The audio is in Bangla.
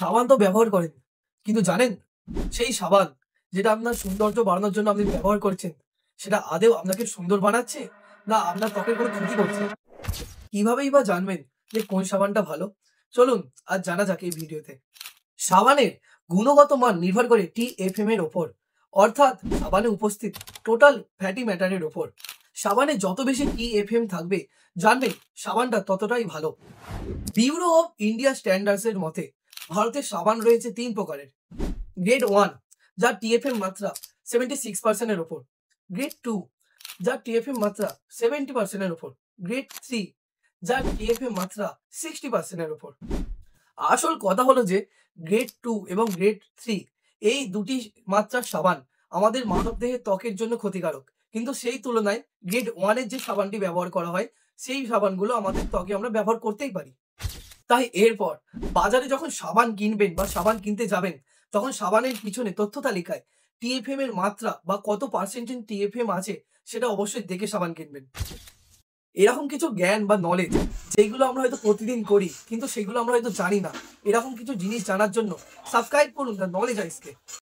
সাবান তো ব্যবহার করেন, কিন্তু জানেন সেই সাবান যেটা আপনার সৌন্দর্য বাড়ানোর জন্য আপনি ব্যবহার করছেন, সেটা আদৌ আপনাকে সুন্দর বানাচ্ছে না আপনার ত্বকের কোনো ক্ষতি করছে? কিভাবেই বা জানবেন যে কোন সাবানটা ভালো? চলুন আজ জানা যাক এই ভিডিওতে। সাবানের গুণগত মান নির্ভর করে টিএফএম এর ওপর, অর্থাৎ সাবানে উপস্থিত টোটাল ফ্যাটি ম্যাটারের ওপর। সাবানে যত বেশি টিএফএম থাকবে জানবেন সাবানটা ততটাই ভালো। ব্যুরো অফ ইন্ডিয়া স্ট্যান্ডার্ডস এর মতে ভারতের সাবান রয়েছে ৩ প্রকারের। গ্রেড 1 যার টিএফএম মাত্রা 76% এর ওপর, গ্রেড 2 যার টিএফএম মাত্রা 70% এর ওপর, গ্রেড 3 যার টিএফএম মাত্রা 60% এর ওপর। আসল কথা হলো যে গ্রেড 2 এবং গ্রেড 3 এই দুটি মাত্রার সাবান আমাদের মানবদেহের ত্বকের জন্য ক্ষতিকারক, কিন্তু সেই তুলনায় গ্রেড 1 এর যে সাবানটি ব্যবহার করা হয় সেই সাবানগুলো আমাদের ত্বকে আমরা ব্যবহার করতেই পারি। তাই এরপর বাজারে যখন সাবান কিনবেন বা সাবান কিনতে যাবেন, তখন সাবানের পিছনে তথ্য তালিকায় টিএফএম এর মাত্রা বা কত পার্সেন্টেজ টিএফএম আছে সেটা অবশ্যই দেখে সাবান কিনবেন। এরকম কিছু জ্ঞান বা নলেজ যেগুলো আমরা হয়তো প্রতিদিন করি কিন্তু সেগুলো আমরা হয়তো জানি না, এরকম কিছু জিনিস জানার জন্য সাবস্ক্রাইব করুন দ্য নলেজ আইসকে।